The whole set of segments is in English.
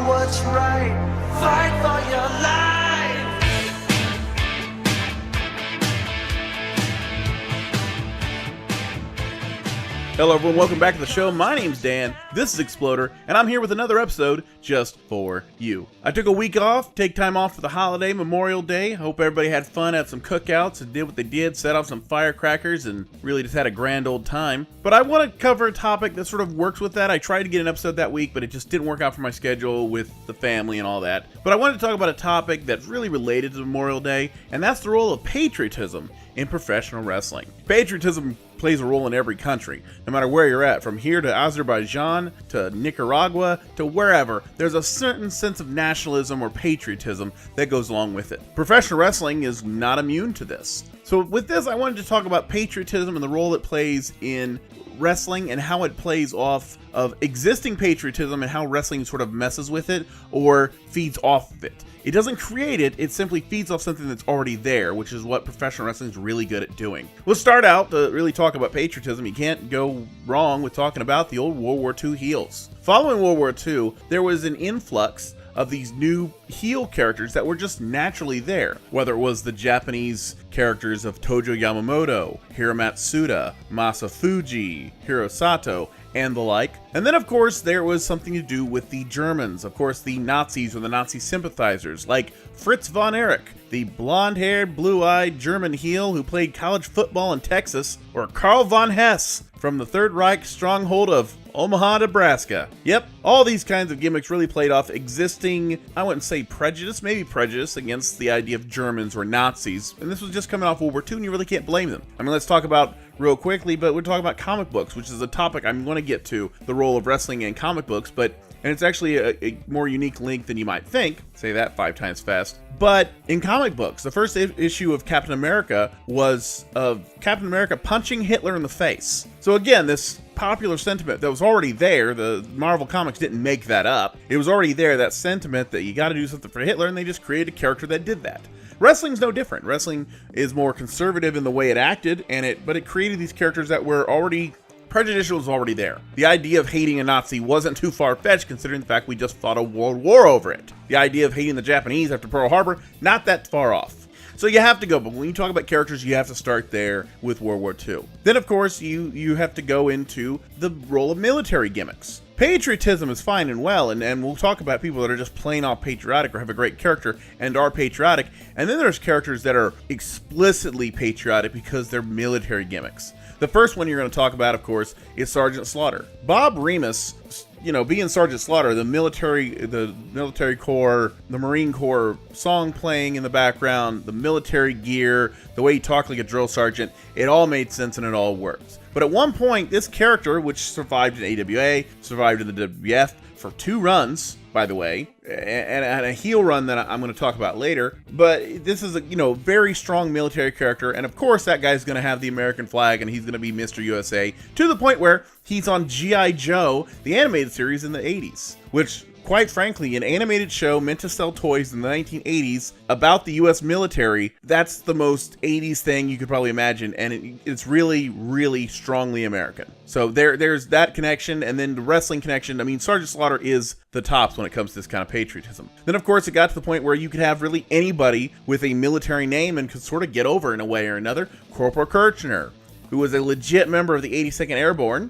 what's right. Fight for your life. Hello everyone, welcome back to the show. My name's Dan, this is Exploder, and I'm here with another episode just for you. I took a week off, take time off for the holiday, Memorial Day. Hope everybody had fun, had some cookouts, and did what they did, set off some firecrackers, and really just had a grand old time. But I want to cover a topic that sort of works with that. I tried to get an episode that week, but it just didn't work out for my schedule with the family and all that. But I wanted to talk about a topic that's really related to Memorial Day, and that's the role of patriotism in professional wrestling. Patriotism plays a role in every country, no matter where you're at. From here to Azerbaijan, to Nicaragua, to wherever, there's a certain sense of nationalism or patriotism that goes along with it. Professional wrestling is not immune to this. So with this, I wanted to talk about patriotism and the role it plays in wrestling and how it plays off of existing patriotism and how wrestling sort of messes with it or feeds off of it. It doesn't create it, it simply feeds off something that's already there, which is what professional wrestling is really good at doing. We'll start out to really talk about patriotism. You can't go wrong with talking about the old World War II heels. Following World War II, there was an influx of these new heel characters that were just naturally there. Whether it was the Japanese characters of Tojo Yamamoto, Hiro Matsuda, Masa Fuji, Hiro Sato, and the like. And then, of course, there was something to do with the Germans. Of course, the Nazis or the Nazi sympathizers, like Fritz von Erich, the blonde-haired, blue-eyed German heel who played college football in Texas, or Karl von Hess from the Third Reich stronghold of Omaha, Nebraska. Yep, all these kinds of gimmicks really played off existing, I wouldn't say prejudice, maybe prejudice against the idea of Germans or Nazis. And this was just coming off World War II, and you really can't blame them. I mean, let's talk about real quickly, but we're talking about comic books, which is a topic I'm going to get to, the role of wrestling in comic books, and it's actually a more unique link than you might think. Say that 5 times fast. But in comic books, the first issue of Captain America was of Captain America punching Hitler in the face. So again, this popular sentiment that was already there, the Marvel Comics didn't make that up. It was already there, that sentiment that you got to do something for Hitler, and they just created a character that did that. Wrestling's no different. Wrestling is more conservative in the way it acted, but it created these characters that were already prejudicial, was already there. The idea of hating a Nazi wasn't too far-fetched considering the fact we just fought a world war over it. The idea of hating the Japanese after Pearl Harbor, not that far off. So you have to go, but when you talk about characters, you have to start there with World War II. Then, of course, you have to go into the role of military gimmicks. Patriotism is fine and well, and we'll talk about people that are just plain off patriotic or have a great character and are patriotic. And then there's characters that are explicitly patriotic because they're military gimmicks. The first one you're going to talk about, of course, is Sgt Slaughter. Bob Remus, being Sgt Slaughter, the military corps, the Marine Corps song playing in the background, the military gear, the way he talked like a drill sergeant, it all made sense and it all works. But at one point, this character, which survived in AWA, survived in the WWF for 2 runs, by the way, and a heel run that I'm going to talk about later. But this is a very strong military character, and of course that guy's going to have the American flag, and he's going to be Mr. USA to the point where he's on G.I. Joe, the animated series in the 80s, which, quite frankly, an animated show meant to sell toys in the 1980s about the U.S. military, that's the most 80s thing you could probably imagine, and it's really, really strongly American. So there's that connection, and then the wrestling connection. I mean, Sgt. Slaughter is the tops when it comes to this kind of patriotism. Then, of course, it got to the point where you could have really anybody with a military name and could sort of get over in a way or another. Corporal Kirchner, who was a legit member of the 82nd Airborne,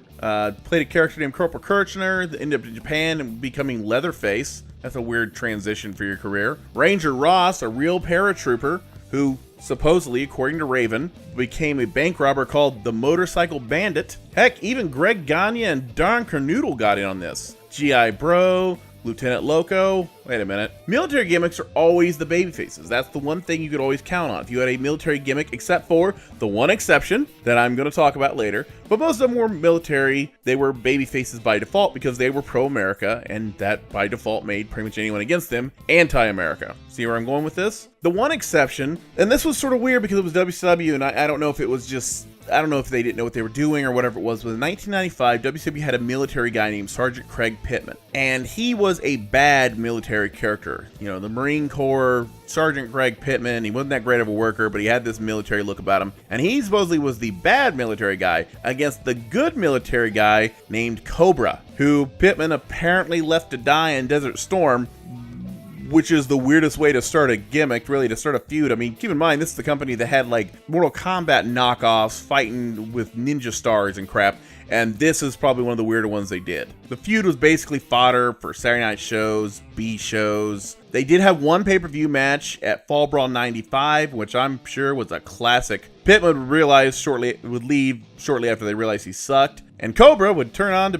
played a character named Corporal Kirchner, ended up in Japan and becoming Leatherface. That's a weird transition for your career. Ranger Ross, a real paratrooper, who supposedly, according to Raven, became a bank robber called the Motorcycle Bandit. Heck, even Greg Gagne and Don Kernoodle got in on this. G.I. Bro, Lieutenant Loco. Wait a minute. Military gimmicks are always the baby faces. That's the one thing you could always count on if you had a military gimmick, except for the one exception that I'm going to talk about later. But most of them were military. They were baby faces by default because they were pro-America, and that by default made pretty much anyone against them anti-America. See where I'm going with this? The one exception, and this was sort of weird because it was WCW, and I don't know if it was just I don't know if they didn't know what they were doing or whatever it was, but in 1995, WCW had a military guy named Sgt Craig Pittman, and he was a bad military character. You know, the Marine Corps, Sgt Craig Pittman, he wasn't that great of a worker, but he had this military look about him, and he supposedly was the bad military guy against the good military guy named Cobra, who Pittman apparently left to die in Desert Storm, which is the weirdest way to start a gimmick, really, to start a feud. I mean, keep in mind, this is the company that had, like, Mortal Kombat knockoffs fighting with ninja stars and crap, and this is probably one of the weirder ones they did. The feud was basically fodder for Saturday night shows, B shows. They did have one pay-per-view match at Fall Brawl 95, which I'm sure was a classic. Pittman would leave shortly after they realized he sucked, and Cobra would turn around to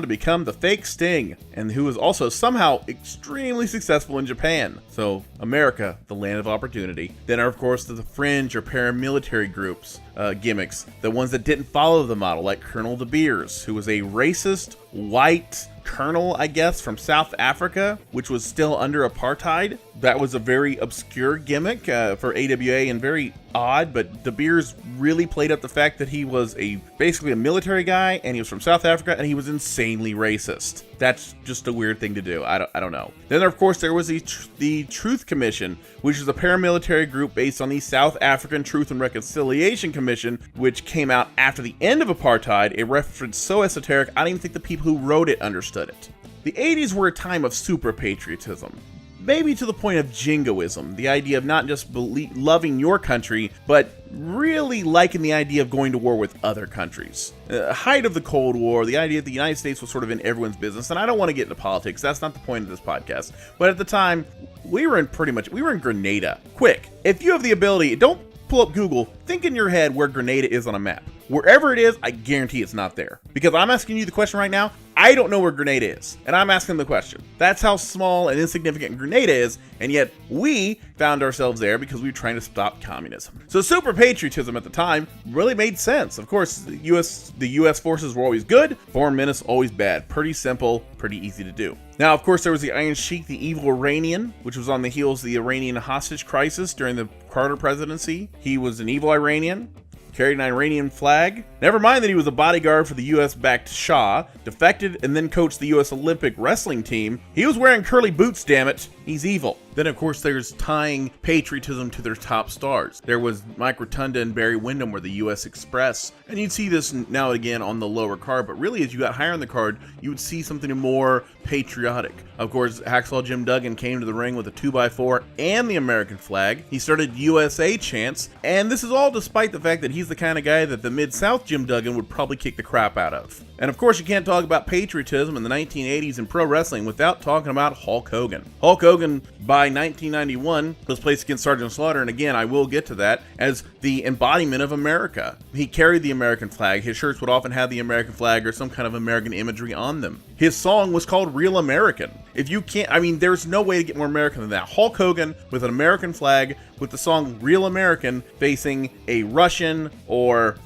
become the fake Sting, and who was also somehow extremely successful in Japan. So America, the land of opportunity. Then of course the fringe or paramilitary groups, gimmicks, the ones that didn't follow the model, like Colonel De Beers, who was a racist white colonel, I guess, from South Africa, which was still under apartheid. That was a very obscure gimmick for AWA and very odd, but De Beers really played up the fact that he was basically a military guy, and he was from South Africa, and he was insanely racist. That's just a weird thing to do. I don't know. Then, of course, there was the Truth Commission, which is a paramilitary group based on the South African Truth and Reconciliation Commission, which came out after the end of apartheid, a reference so esoteric, I don't even think the people who wrote it understood it. The 80s were a time of super patriotism. Maybe to the point of jingoism, the idea of not just loving your country, but really liking the idea of going to war with other countries. Height of the Cold War, the idea that the United States was sort of in everyone's business, and I don't want to get into politics, that's not the point of this podcast, but at the time, we were in Grenada. Quick, if you have the ability, don't pull up Google, think in your head where Grenada is on a map. Wherever it is, I guarantee it's not there. Because I'm asking you the question right now, I don't know where Grenada is, and I'm asking the question. That's how small and insignificant Grenada is, and yet we found ourselves there because we were trying to stop communism. So super patriotism at the time really made sense. Of course, the US forces were always good, foreign menace always bad. Pretty simple, pretty easy to do. Now, of course, there was the Iron Sheik, the evil Iranian, which was on the heels of the Iranian hostage crisis during the Carter presidency. He was an evil Iranian, carried an Iranian flag. Never mind that he was a bodyguard for the US-backed Shah, defected and then coached the US Olympic wrestling team. He was wearing curly boots, damn it. He's evil. Then, of course, there's tying patriotism to their top stars. There was Mike Rotunda and Barry Windham were the US Express. And you'd see this now and again on the lower card, but really as you got higher on the card, you would see something more patriotic. Of course, Hacksaw Jim Duggan came to the ring with a 2x4 and the American flag. He started USA chants, and this is all despite the fact that he's the kind of guy that the Mid-South Jim Duggan would probably kick the crap out of. And of course, you can't talk about patriotism in the 1980s in pro wrestling without talking about Hulk Hogan. Hulk Hogan, by 1991, was placed against Sgt Slaughter, and again, I will get to that, as the embodiment of America. He carried the American flag. His shirts would often have the American flag or some kind of American imagery on them. His song was called Real American. If you can't, I mean, there's no way to get more American than that. Hulk Hogan with an American flag with the song Real American facing a Russian or,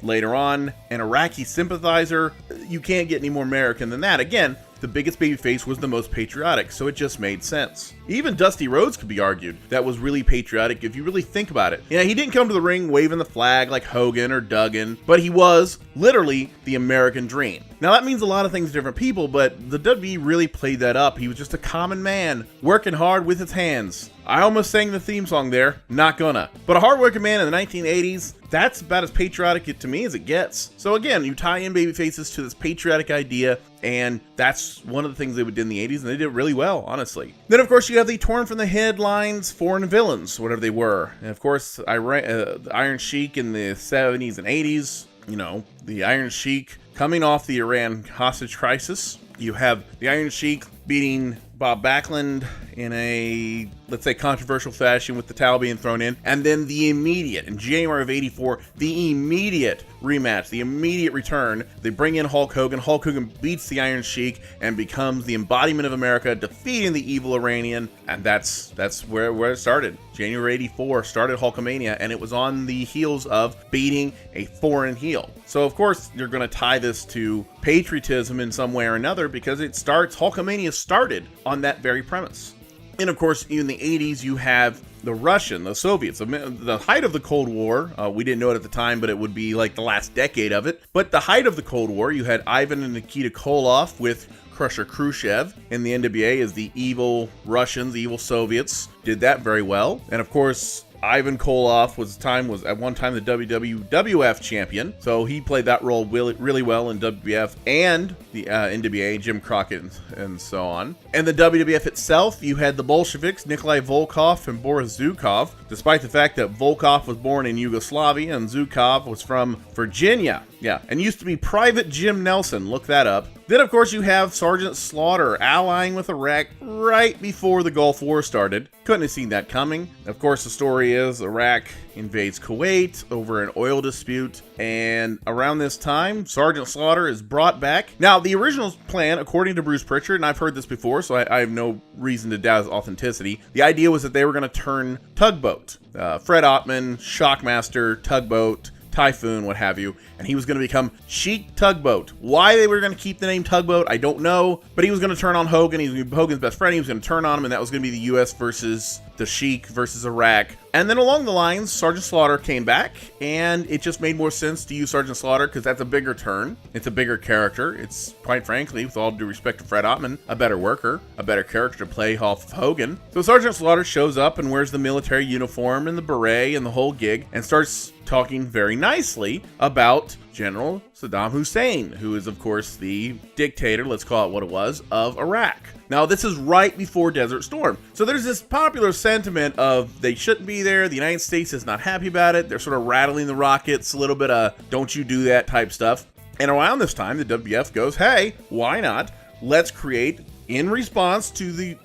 later on, an Iraqi sympathizer. You can't get any more American than that. Again, the biggest babyface was the most patriotic, so it just made sense. Even Dusty Rhodes could be argued that was really patriotic if you really think about it. Yeah, he didn't come to the ring waving the flag like Hogan or Duggan, but he was literally the American dream. Now that means a lot of things to different people, but the WWE really played that up. He was just a common man, working hard with his hands. I almost sang the theme song there, not gonna. But a hardworking man in the 1980s, that's about as patriotic to me as it gets. So again, you tie in babyfaces to this patriotic idea, and that's one of the things they did in the 80s, and they did it really well, honestly. Then, of course, you have the torn from the headlines foreign villains, whatever they were. And of course, the Iron Sheik in the 70s and 80s, you know, the Iron Sheik coming off the Iran hostage crisis. You have the Iron Sheik beating Bob Backlund in a, let's say, controversial fashion with the towel being thrown in, and then in January of '84, the immediate rematch, the immediate return. They bring in Hulk Hogan. Hulk Hogan beats the Iron Sheik and becomes the embodiment of America, defeating the evil Iranian, and that's where it started. January '84 started Hulkamania, and it was on the heels of beating a foreign heel. So of course you're going to tie this to patriotism in some way or another because Hulkamania started on that very premise. And of course, in the 80s, you have the Soviets, the height of the Cold War. We didn't know it at the time, but it would be like the last decade of it. But the height of the Cold War, you had Ivan and Nikita Koloff with Crusher Khrushchev, and the NWA as the evil Russians, evil Soviets, did that very well. And of course, Ivan Koloff was at one time the WWF champion, so he played that role really well in WWF and the NWA, Jim Crockett, and so on. And the WWF itself, you had the Bolsheviks, Nikolai Volkov and Boris Zhukov, despite the fact that Volkov was born in Yugoslavia and Zhukov was from Virginia. Yeah, and used to be Private Jim Nelson. Look that up. Then, of course, you have Sgt Slaughter allying with Iraq right before the Gulf War started. Couldn't have seen that coming. Of course, the story is Iraq invades Kuwait over an oil dispute, and around this time, Sgt Slaughter is brought back. Now, the original plan, according to Bruce Pritchard, and I've heard this before, so I have no reason to doubt his authenticity, the idea was that they were going to turn Tugboat. Fred Ottman, Shockmaster, Tugboat, Typhoon, what have you, and he was going to become Sheik Tugboat. Why they were going to keep the name Tugboat, I don't know, but he was going to turn on Hogan. He was Hogan's best friend. He was going to turn on him, and that was going to be the U.S. versus the Sheik versus Iraq. And then along the lines, Sgt Slaughter came back, and it just made more sense to use Sgt Slaughter because that's a bigger turn. It's a bigger character. It's, quite frankly, with all due respect to Fred Ottman, a better worker, a better character to play off of Hogan. So Sgt Slaughter shows up and wears the military uniform and the beret and the whole gig and starts talking very nicely about General Saddam Hussein, who is, of course, the dictator, let's call it what it was, of Iraq. Now, this is right before Desert Storm. So there's this popular sentiment of they shouldn't be there. The United States is not happy about it. They're sort of rattling the rockets, a little bit of don't you do that type stuff. And around this time, the WWF goes, hey, why not? Let's create, in response to the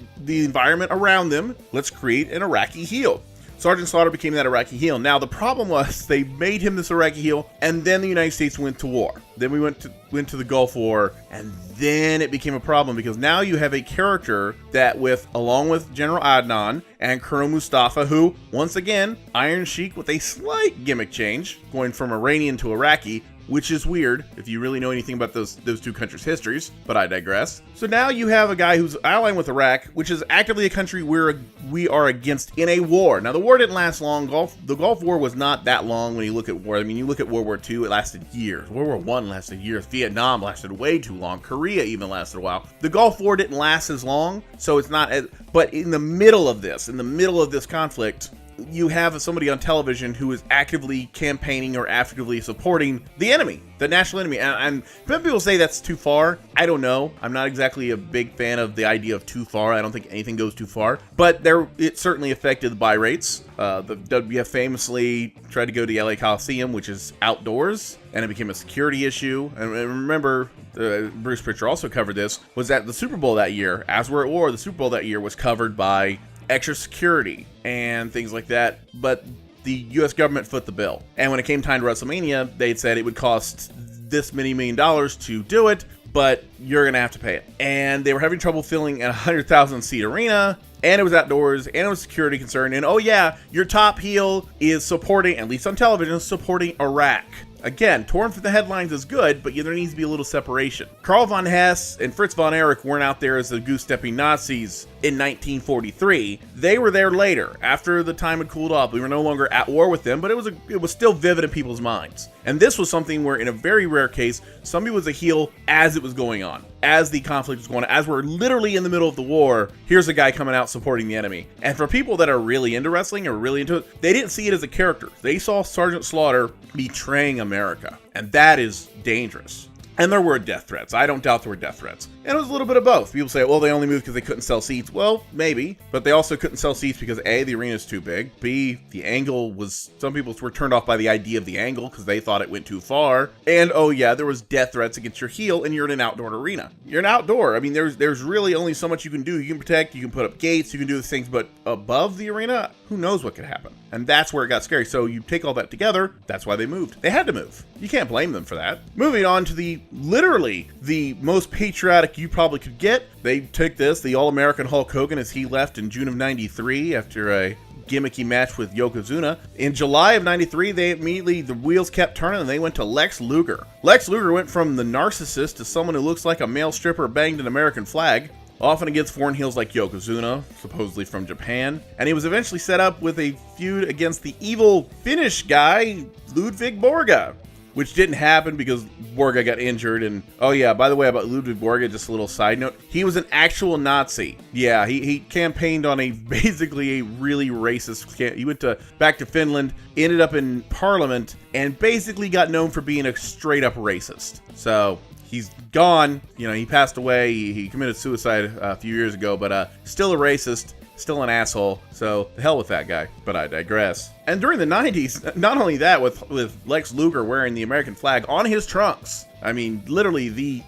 environment around them, let's create an Iraqi heel. Sgt Slaughter became that Iraqi heel. Now, the problem was they made him this Iraqi heel, and then the United States went to war. Then we went to the Gulf War, and then it became a problem because now you have a character that along with General Adnan and Colonel Mustafa, who, once again, Iron Sheik with a slight gimmick change, going from Iranian to Iraqi, which is weird if you really know anything about those two countries' histories, but I digress. So now you have a guy who's allying with Iraq, which is actively a country we are against in a war. Now, the war didn't last long. The Gulf War was not that long when you look at war. I mean, you look at World War II, it lasted years. World War I lasted years. Vietnam lasted way too long. Korea even lasted a while. The Gulf War didn't last as long, so it's not as... But in the middle of this conflict, you have somebody on television who is actively campaigning or actively supporting the enemy, the national enemy. And some people say that's too far. I don't know. I'm not exactly a big fan of the idea of too far. I don't think anything goes too far. But it certainly affected the buy rates. The WWF famously tried to go to the LA Coliseum, which is outdoors, and it became a security issue. And remember, Bruce Pritchard also covered this, was that the Super Bowl that year, as we're at war, the Super Bowl that year was covered by extra security and things like that, but the U.S. government foot the bill. And when it came time to WrestleMania, they'd said it would cost this many $1 million to do it, but you're gonna have to pay it. And they were having trouble filling a 100,000 seat arena, and it was outdoors, and it was a security concern, and oh yeah, your top heel is supporting, at least on television, supporting Iraq. Again, torn from the headlines is good, but there needs to be a little separation. Karl von Hess and Fritz von Erich weren't out there as the goose-stepping Nazis in 1943. They were there later, after the time had cooled off. We were no longer at war with them, but it was still vivid in people's minds. And this was something where, in a very rare case, somebody was a heel as it was going on, as the conflict was going on, as we're literally in the middle of the war. Here's a guy coming out supporting the enemy. And for people that are really into wrestling or really into it, they didn't see it as a character. They saw Sgt Slaughter betraying America, and that is dangerous. And there were death threats. I don't doubt there were death threats. And it was a little bit of both. People say, well, they only moved because they couldn't sell seats. Well, maybe. But they also couldn't sell seats because A, the arena's too big. B, the angle was... Some people were turned off by the idea of the angle because they thought it went too far. And, oh yeah, there was death threats against your heel, and you're in an outdoor arena. You're an outdoor. I mean, there's really only so much you can do. You can protect, you can put up gates, you can do these things. But above the arena, who knows what could happen? And that's where it got scary. So you take all that together, that's why they moved. They had to move. You can't blame them for that. Moving on to literally the most patriotic you probably could get. They took the All-American Hulk Hogan as he left in June of 93 after a gimmicky match with Yokozuna. In July of 93, the wheels kept turning and they went to Lex Luger. Lex Luger went from the narcissist to someone who looks like a male stripper banged an American flag. often against foreign heels like Yokozuna, supposedly from Japan, and he was eventually set up with a feud against the evil Finnish guy, Ludwig Borga, which didn't happen because Borga got injured. And oh yeah, by the way, about Ludwig Borga, just a little side note, he was an actual Nazi. Yeah, he campaigned on basically a really racist he went back to Finland, ended up in parliament, and basically got known for being a straight up racist. So he's gone. He passed away. He committed suicide a few years ago, but still a racist, still an asshole. So the hell with that guy. But I digress. And during the 90s, not only that, with Lex Luger wearing the American flag on his trunks. I mean, literally the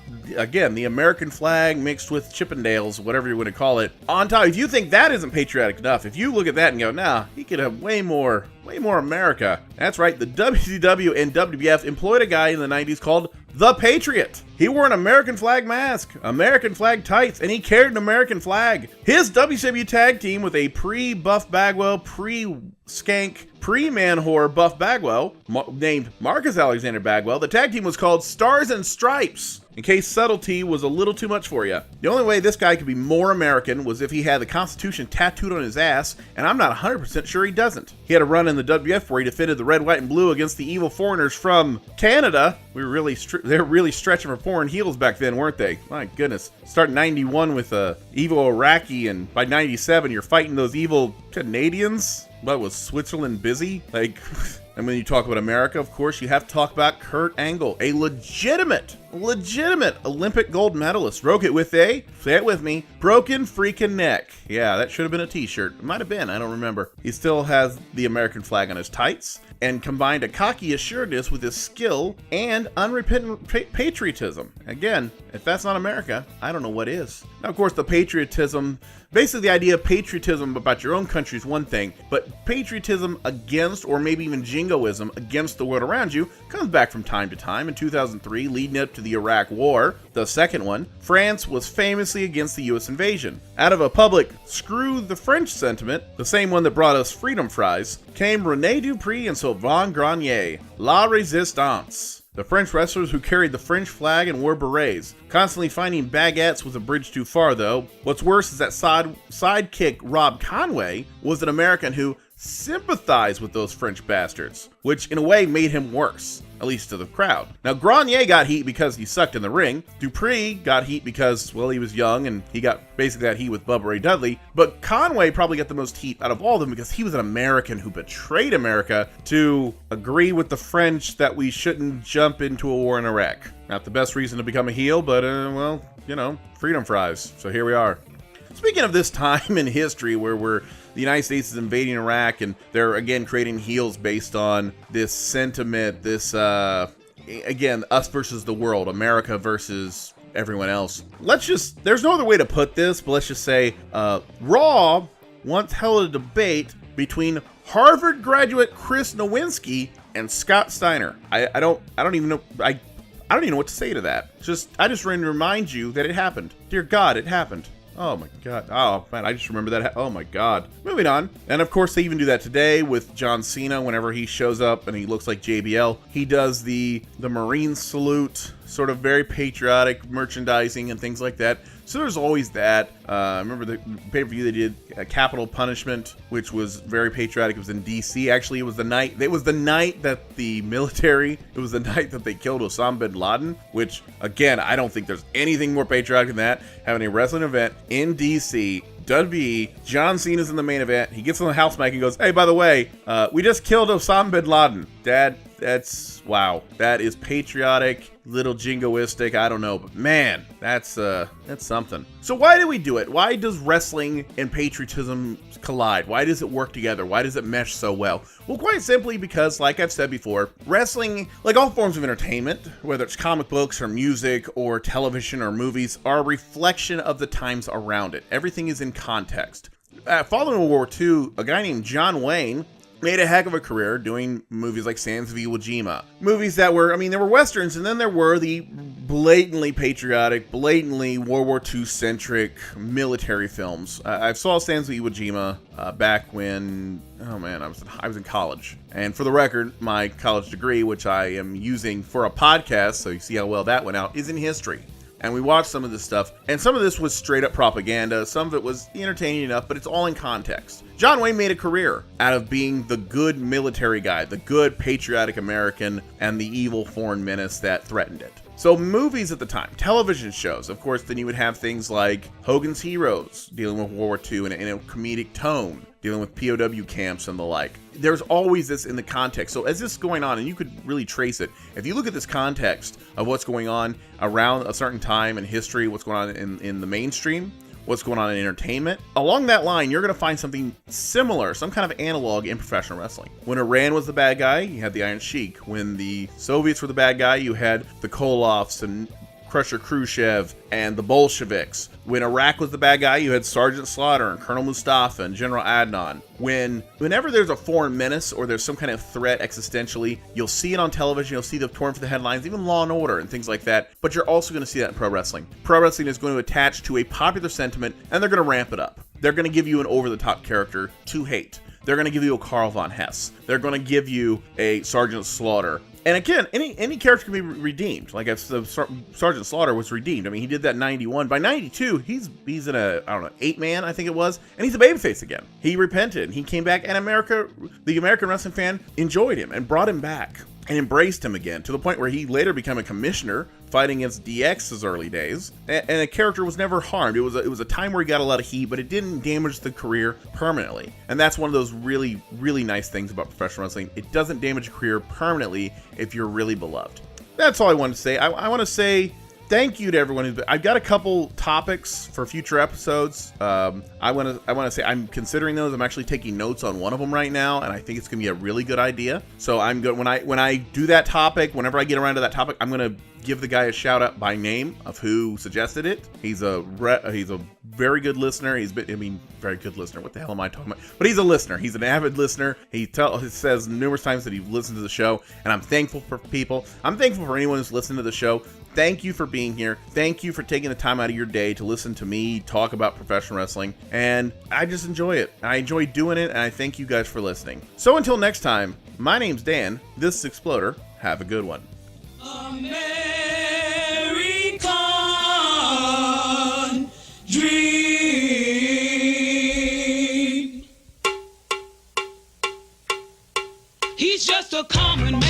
American flag mixed with Chippendales, whatever you want to call it, on top. If you think that isn't patriotic enough, if you look at that and go, nah, he could have way more America. That's right, the WCW and WWF employed a guy in the 90s called The Patriot. He wore an American flag mask, American flag tights, and he carried an American flag. His WCW tag team with a pre-Buff Bagwell, pre-Skank, pre-Man Whore Buff Bagwell, named Marcus Alexander Bagwell, the tag team was called Stars and Stripes, in case subtlety was a little too much for you. The only way this guy could be more American was if he had the Constitution tattooed on his ass, and I'm not 100% sure he doesn't. He had a run in the WF where he defended the red, white, and blue against the evil foreigners from Canada. They were really stretching for foreign heels back then, weren't they? My goodness. Start 91 with evil Iraqi, and by 97 you're fighting those evil Canadians. What, was Switzerland busy? Like, and when you talk about America, of course, you have to talk about Kurt Angle, a legitimate Olympic gold medalist. Broke it with say it with me, broken freaking neck. Yeah, that should have been a t-shirt. It might have been, I don't remember. He still has the American flag on his tights, and combined a cocky assuredness with his skill and unrepentant patriotism. Again, if that's not America, I don't know what is. Now, of course, the patriotism, basically the idea of patriotism about your own country is one thing, but patriotism against, or maybe even jingoism against the world around you, comes back from time to time. In 2003, leading up to the Iraq War, the second one, France was famously against the U.S. invasion. Out of a public screw the French sentiment, the same one that brought us freedom fries, came René Dupree and Sylvain Grenier, La Résistance, the French wrestlers who carried the French flag and wore berets. Constantly finding baguettes was a bridge too far, though. What's worse is that sidekick Rob Conway was an American who sympathized with those French bastards, which in a way made him worse, at least to the crowd. Now, Grenier got heat because he sucked in the ring. Dupree got heat because, well, he was young and he got basically that heat with Bubba Ray Dudley. But Conway probably got the most heat out of all of them because he was an American who betrayed America to agree with the French that we shouldn't jump into a war in Iraq. Not the best reason to become a heel, but, well, freedom fries. So here we are. Speaking of this time in history where the United States is invading Iraq and they're again creating heels based on this sentiment, this, again, us versus the world, America versus everyone else. There's no other way to put this, but let's just say, Raw once held a debate between Harvard graduate Chris Nowinski and Scott Steiner. I don't even know what to say to that. I just want to remind you that it happened. Dear God, it happened. Oh my God. Oh man, I just remember that. Oh my God. Moving on. And of course, they even do that today with John Cena. Whenever he shows up and he looks like JBL, he does the Marine salute, sort of very patriotic merchandising and things like that. So there's always that. I remember the pay-per-view they did, Capital Punishment, which was very patriotic. It was in DC. Actually, it was the night that the military, it was the night that they killed Osama bin Laden, which, again, I don't think there's anything more patriotic than that. Having a wrestling event in DC, WWE, John Cena's in the main event. He gets on the house mic and goes, hey, by the way, we just killed Osama bin Laden. That's, wow. That is patriotic, little jingoistic, I don't know, but man, that's something. So why do we do it? Why does wrestling and patriotism collide? Why does it work together? Why does it mesh so well? Well, quite simply because, like I've said before, wrestling, like all forms of entertainment, whether it's comic books or music or television or movies, are a reflection of the times around it. Everything is in context. Following World War II, a guy named John Wayne made a heck of a career doing movies like Sands of Iwo Jima. Movies that were, there were westerns, and then there were the blatantly patriotic, blatantly World War II centric military films. I saw Sands of Iwo Jima back when, oh man, I was in college. And for the record, my college degree, which I am using for a podcast, so you see how well that went out, is in history. and we watched some of this stuff, and some of this was straight up propaganda, some of it was entertaining enough, but it's all in context. John Wayne made a career out of being the good military guy, the good patriotic American, and the evil foreign menace that threatened it. So movies at the time, television shows, of course, then you would have things like Hogan's Heroes, dealing with World War II in a comedic tone, dealing with POW camps and the like. There's always this in the context. So as this is going on, and you could really trace it, if you look at this context of what's going on around a certain time in history, what's going on in the mainstream, what's going on in entertainment, along that line, you're going to find something similar, some kind of analog in professional wrestling. When Iran was the bad guy, you had the Iron Sheik. When the Soviets were the bad guy, you had the Koloffs and Crusher Khrushchev and the Bolsheviks. When Iraq was the bad guy, you had Sgt Slaughter and Colonel Mustafa and General Adnan. Whenever there's a foreign menace or there's some kind of threat existentially, you'll see it on television, you'll see the torn for the headlines, even Law and Order and things like that, but you're also going to see that in pro wrestling. Pro wrestling is going to attach to a popular sentiment, and they're going to ramp it up. They're going to give you an over-the-top character to hate. They're going to give you a Karl von Hess. They're going to give you a Sgt Slaughter. And again, any character can be redeemed. Like if Sgt Slaughter was redeemed. I mean, he did that in 91. By 92, he's in a, I don't know, 8-man, I think it was. And he's a babyface again. He repented. And he came back. And the American wrestling fan enjoyed him and brought him back and embraced him again, to the point where he later became a commissioner fighting against DX's early days, and the character was never harmed. It was a time where he got a lot of heat, but it didn't damage the career permanently. And that's one of those really, really nice things about professional wrestling. It doesn't damage a career permanently if you're really beloved. That's all I wanted to say. I want to say thank you to everyone. I've got a couple topics for future episodes. I want to say I'm considering those. I'm actually taking notes on one of them right now, and I think it's going to be a really good idea. So I'm good when I do that topic. Whenever I get around to that topic, I'm going to give the guy a shout out by name of who suggested it. He's a very good listener. Very good listener. What the hell am I talking about? But he's a listener. He avid listener. He says numerous times that he listens to the show, and I'm thankful for people. I'm thankful for anyone who's listened to the show. Thank you for being here. Thank you for taking the time out of your day to listen to me talk about professional wrestling. And I just enjoy it. I enjoy doing it, and I thank you guys for listening. So until next time, my name's Dan. This is Exploder. Have a good one. American dream. He's just a common man.